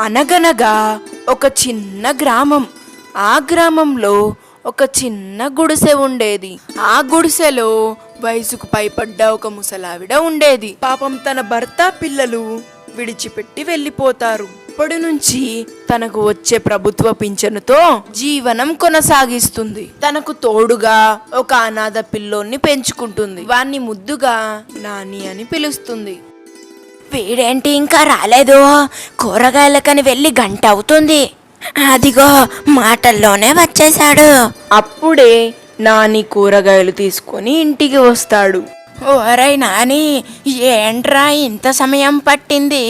అనగనగా ఒక చిన్న గ్రామం. ఆ గ్రామంలో ఒక చిన్న గుడిసె ఉండేది. ఆ గుడిసెలో వయసుకు పైపడ్డ ఒక ముసలావిడ ఉండేది. పాపం తన భర్త పిల్లలు విడిచిపెట్టి వెళ్ళిపోతారు. అప్పటి నుంచి తనకు వచ్చే ప్రభుత్వ పింఛనుతో జీవనం కొనసాగిస్తుంది. తనకు తోడుగా ఒక అనాథ పిల్లోన్ని పెంచుకుంటుంది. వాణ్ణి ముద్దుగా నాని అని పిలుస్తుంది. వీడేంటి ఇంకా రాలేదు? కూరగాయలకని వెళ్ళి గంట అవుతుంది. అదిగో మాటల్లోనే వచ్చేశాడు. అప్పుడే నాని కూరగాయలు తీసుకొని ఇంటికి వస్తాడు. ఓరై నాని, ఏంట్రా ఇంత సమయం పట్టింది?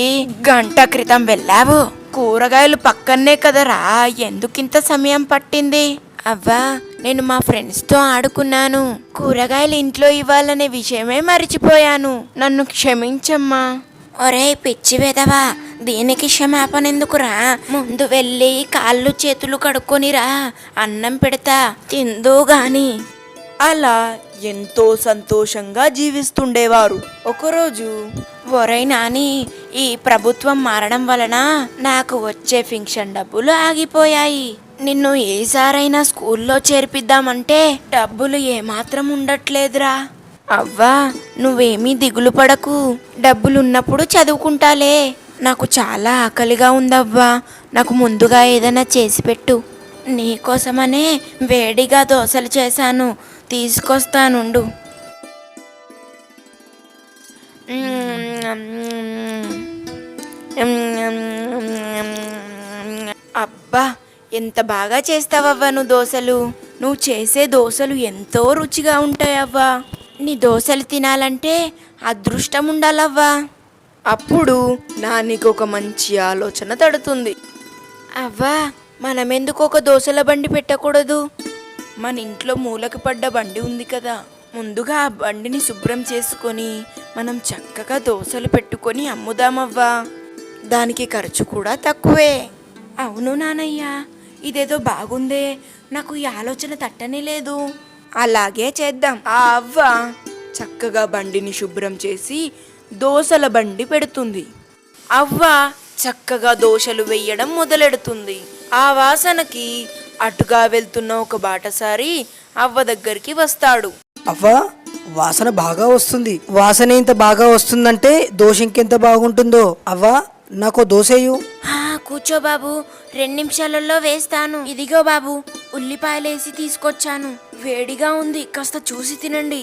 గంట క్రితం వెళ్ళావు. కూరగాయలు పక్కనే కదరా, ఎందుకింత సమయం పట్టింది? అవ్వా, నేను మా ఫ్రెండ్స్తో ఆడుకున్నాను. కూరగాయలు ఇంట్లో ఇవ్వాలనే విషయమే మర్చిపోయాను. నన్ను క్షమించమ్మా. ఒరే పిచ్చి వెదవా, దీనికి క్షమాపణ ఎందుకురా? ముందు వెళ్ళి కాళ్ళు చేతులు కడుక్కొనిరా, అన్నం పెడతా, తిందో గాని. అలా ఎంతో సంతోషంగా జీవిస్తుండేవారు. ఒకరోజు, ఒరై నాని, ఈ ప్రభుత్వం మారడం వలన నాకు వచ్చే ఫింక్షన్ డబ్బులు ఆగిపోయాయి. నిన్ను ఏసారైనా స్కూల్లో చేర్పిద్దామంటే డబ్బులు ఏమాత్రం ఉండట్లేదురా. అవ్వా, నువ్వేమీ దిగులు పడకు, డబ్బులున్నప్పుడు చదువుకుంటాలే. నాకు చాలా ఆకలిగా ఉందవ్వా, నాకు ముందుగా ఏదైనా చేసి పెట్టు. నీకోసమనే వేడిగా దోశలు చేశాను, తీసుకొస్తానుండు. అబ్బా, ఎంత బాగా చేస్తావవ్వా నువ్వు దోశలు. నువ్వు చేసే దోశలు ఎంతో రుచిగా ఉంటాయవ్వా. నీ దోశలు తినాలంటే అదృష్టం ఉండాలవ్వా. అప్పుడు నానికి ఒక మంచి ఆలోచన తడుతుంది. అవ్వా, మనమెందుకు ఒక దోశల బండి పెట్టకూడదు? మన ఇంట్లో మూలకి పడ్డ బండి ఉంది కదా, ముందుగా ఆ బండిని శుభ్రం చేసుకొని మనం చక్కగా దోశలు పెట్టుకొని అమ్ముదామవ్వా. దానికి ఖర్చు కూడా తక్కువే. అవును నానయ్య, ఇదేదో బాగుందే, నాకు ఈ ఆలోచన తట్టనే లేదు. అలాగే చేద్దాం. ఆ అవ్వ చక్కగా బండిని శుభ్రం చేసి దోశల బండి పెడుతుంది. అవ్వ చక్కగా దోశలు వేయడం మొదలెడుతుంది. ఆ వాసనకి అటుగా వెళ్తున్న ఒక బాటసారి అవ్వ దగ్గరికి వస్తాడు. అవ్వా, వాసన బాగా వస్తుంది. వాసన ఇంత బాగా వస్తుందంటే దోశ ఇంకెంత బాగుంటుందో. అవ్వా, నాకు దోశయు. కూర్చో బాబు, 2 నిమిషాలలో వేస్తాను. ఇదిగో బాబు, ఉల్లిపాయలేసి తీసుకొచ్చాను. వేడిగా ఉంది, కాస్త చూసి తినండి.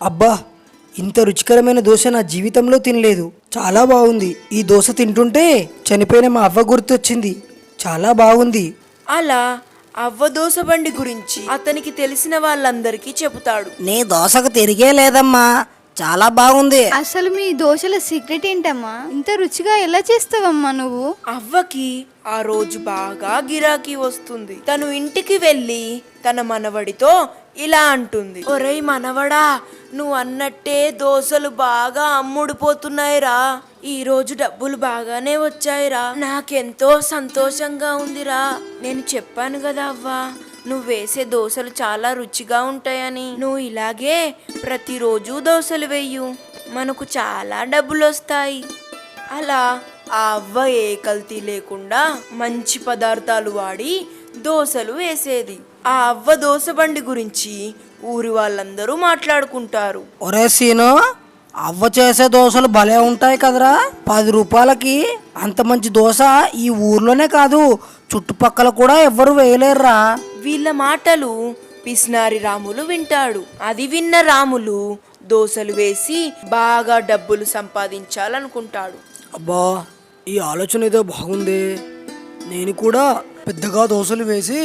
అబ్బా, ఇంత రుచికరమైన దోశ నా జీవితంలో తినలేదు. చాలా బాగుంది. ఈ దోశ తింటుంటే చనిపోయిన మా అవ్వ గుర్తొచ్చింది. చాలా బాగుంది. అలా అవ్వ దోశ బండి గురించి అతనికి తెలిసిన వాళ్ళందరికీ చెబుతాడు. నీ దోశకు తిరిగే లేదమ్మా, చాలా బాగుంది. అసలు మీ దోశల సీక్రెట్ ఏంటమ్మా? ఇంత రుచిగా ఎలా చేస్తావమ్మా నువ్వు? అవ్వకి ఆ రోజు బాగా గిరాకీ వస్తుంది. తను ఇంటికి వెళ్ళి తన మనవడితో ఇలా అంటుంది. ఒరేయ్ మనవడా, నువ్వు అన్నట్టే దోశలు బాగా అమ్ముడుపోతున్నాయిరా. ఈ రోజు డబ్బులు బాగానే వచ్చాయిరా. నాకెంతో సంతోషంగా ఉందిరా. నేను చెప్పాను కదా అవ్వా, నువ్వు వేసే దోశలు చాలా రుచిగా ఉంటాయని. నువ్వు ఇలాగే ప్రతిరోజు దోశలు వేయు, మనకు చాలా డబ్బులు వస్తాయి. అలా ఆ అవ్వ ఏ కల్తీ లేకుండా మంచి పదార్థాలు వాడి దోశలు వేసేది. ఆ అవ్వ దోశ బండి గురించి ఊరి వాళ్ళందరూ మాట్లాడుకుంటారు. ఒరే సీను, అవ్వ చేసే దోశలు భలే ఉంటాయి కదరా. 10 రూపాయలకి అంత మంచి దోశ ఈ ఊర్లోనే కాదు, చుట్టుపక్కల కూడా ఎవ్వరు వేయలేరురా. వీళ్ళ మాటలు పిస్నారి రాములు వింటాడు. అది విన్న రాములు దోశలు వేసి బాగా డబ్బులు సంపాదించాలనుకుంటాడు. అబ్బా, ఈ ఆలోచన ఏదో బాగుంది. నేను కూడా పెద్దగా దోశలు వేసి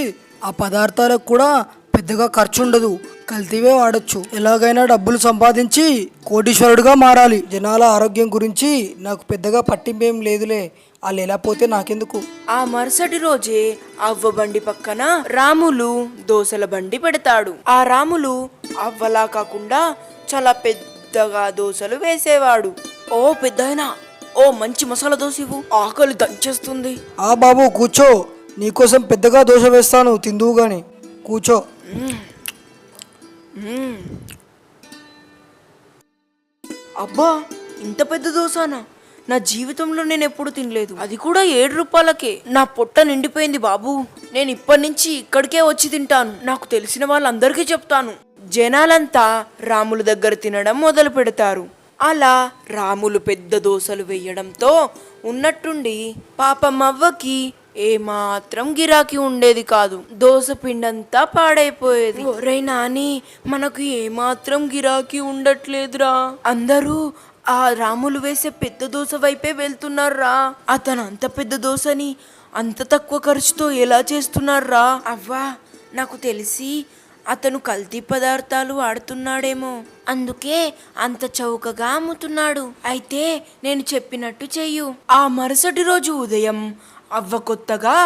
ఆ పదార్థాలకు కూడా పెద్దగా ఖర్చు ఉండదు, కల్తీవే వాడచ్చు. ఎలాగైనా డబ్బులు సంపాదించి కోటీశ్వరుడుగా మారాలి. జనాల ఆరోగ్యం గురించి నాకు పెద్దగా పట్టింపేం లేదులే, వాళ్ళు ఎలా పోతే నాకెందుకు. ఆ మరుసటి రోజే అవ్వ బండి పక్కన రాములు దోశల బండి పెడతాడు. ఆ రాములు అవ్వలా కాకుండా చాలా పెద్దగా దోశలు వేసేవాడు. ఓ పెద్దాయనా, ఓ మంచి మసాలా దోశ ఇవ్వు, ఆకలి దంచేస్తుంది. ఆ బాబు కూర్చో, నీకోసం పెద్దగా దోశ వేస్తాను, తిందువు గాని, కూర్చో. అబ్బా, ఇంత పెద్ద దోసనా? నా జీవితంలో నేను ఎప్పుడు తినలేదు, అది కూడా 7 రూపాయలకే. నా పొట్ట నిండిపోయింది బాబు. నేను ఇప్పటి నుంచి ఇక్కడికే వచ్చి తింటాను. నాకు తెలిసిన వాళ్ళందరికీ చెప్తాను. జనాలంతా రాములు దగ్గర తినడం మొదలు పెడతారు. అలా రాములు పెద్ద దోసలు వేయడంతో ఉన్నట్టుండి పాపం అవ్వకి ఏమాత్రం గిరాకీ ఉండేది కాదు. దోస పిండంతా పాడైపోయేది. ఒరేయ్ నాని, మనకు ఏమాత్రం గిరాకీ ఉండట్లేదురా. అందరూ ఆ రాములు వేసే పెద్ద దోస వైపే వెళ్తున్నారా. అతను అంత పెద్ద దోసని అంత తక్కువ ఖర్చుతో ఎలా చేస్తున్నారా? అవ్వా, నాకు తెలిసి అతను కల్తీ పదార్థాలు వాడుతున్నాడేమో, అందుకే అంత చౌకగా అమ్ముతున్నాడు. అయితే నేను చెప్పినట్టు చెయ్యు. ఆ మరుసటి రోజు ఉదయం అవ్వ కొత్తగా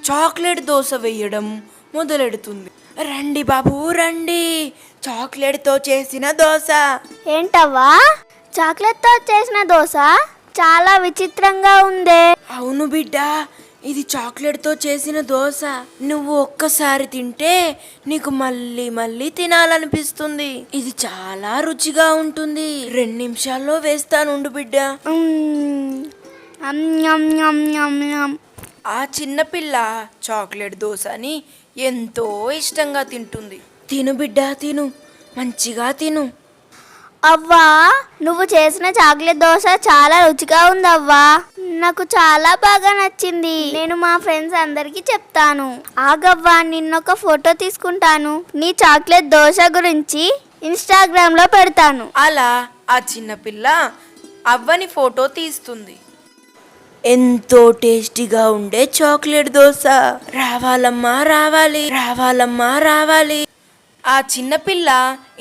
చాక్లెట్ దోశ వేయడం మొదలెడుతుంది. రండి బాబు రండి, చాక్లెట్తో చేసిన దోశ. ఏంటవ్వా, చాక్లెట్తో చేసిన దోశ? చాలా విచిత్రంగా ఉందే. అవును బిడ్డ, ఇది చాక్లెట్తో చేసిన దోశ. నువ్వు ఒక్కసారి తింటే నీకు మళ్ళీ మళ్ళీ తినాలనిపిస్తుంది. ఇది చాలా రుచిగా ఉంటుంది. 2 నిమిషాల్లో వేస్తానుండు బిడ్డ. ఆ చిన్నపిల్ల చాక్లెట్ దోశని ఎంతో ఇష్టంగా తింటుంది. తిను బిడ్డ తిను, మంచిగా తిను. అవ్వా, నువ్వు చేసిన చాక్లెట్ దోశ చాలా రుచిగా ఉందవ్వా. నాకు చాలా బాగా నచ్చింది. నేను మా ఫ్రెండ్స్ అందరికి చెప్తాను. ఆగవ్వా, నిన్నొక ఫోటో తీసుకుంటాను. నీ చాక్లెట్ దోశ గురించి ఇన్స్టాగ్రామ్ లో పెడతాను. అలా ఆ చిన్నపిల్ల అవ్వని ఫోటో తీస్తుంది. ఎంతో టేస్టీగా ఉండే చాక్లెట్ దోశ. రావాలమ్మా రావాలి, రావాలమ్మా రావాలి. ఆ చిన్నపిల్ల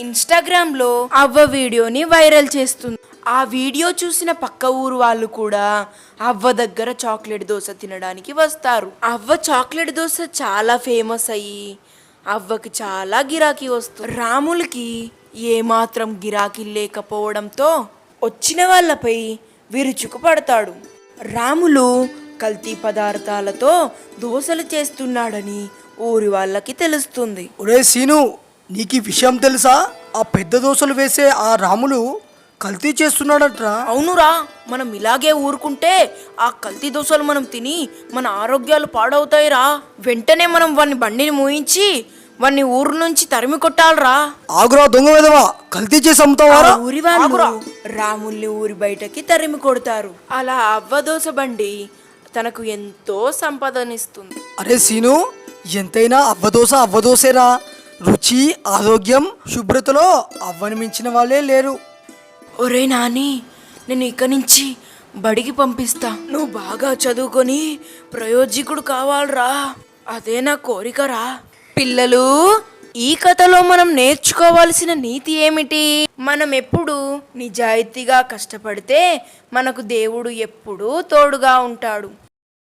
ఇన్స్టాగ్రామ్లో అవ్వ వీడియోని వైరల్ చేస్తుంది. ఆ వీడియో చూసిన పక్క ఊరు వాళ్ళు కూడా అవ్వ దగ్గర చాక్లెట్ దోశ తినడానికి వస్తారు. అవ్వ చాక్లెట్ దోశ చాలా ఫేమస్ అయ్యి అవ్వకి చాలా గిరాకీ వస్తుంది. రాములకి ఏమాత్రం గిరాకీ లేకపోవడంతో వచ్చిన వాళ్ళపై విరుచుకు పడతాడు. రాములు కల్తీ పదార్థాలతో దోశలు చేస్తున్నాడని ఊరి వాళ్ళకి తెలుస్తుంది. ఒరే సీను, నీకు ఈ విషయం తెలుసా? ఆ పెద్ద దోశలు వేసే ఆ రాములు కల్తీ చేస్తున్నాడట్రా. అవునురా, మనం ఇలాగే ఊరుకుంటే ఆ కల్తీ దోశలు మనం తిని మన ఆరోగ్యాలు పాడవుతాయిరా. వెంటనే మనం వాడిని బండిని మూయించి వాడిని ఊరు నుంచి తరిమి కొట్టాలరా. ఆగురా దొంగ విధవా, కల్తీ చేసి అమ్ముతావారా? ఊరి వాళ్ళు రాముల్ని ఊరి బయటకి తరిమి కొడతారు. అలా అవ్వ దోశ బండి తనకు ఎంతో సంపదనిస్తుంది. అరే సీను, ఎంతైనా అవ్వదోసేరా. రుచి, ఆరోగ్యం, శుభ్రతలో అవ్వని మించిన వాళ్ళే లేరు. ఒరే నాని, నేను ఇక్కడి నుంచి బడికి పంపిస్తా. నువ్వు బాగా చదువుకొని ప్రయోజకుడు కావాలరా, అదే నా కోరికరా. పిల్లలు, ఈ కథలో మనం నేర్చుకోవాల్సిన నీతి ఏమిటి? మనం ఎప్పుడు నిజాయితీగా కష్టపడితే మనకు దేవుడు ఎప్పుడూ తోడుగా ఉంటాడు.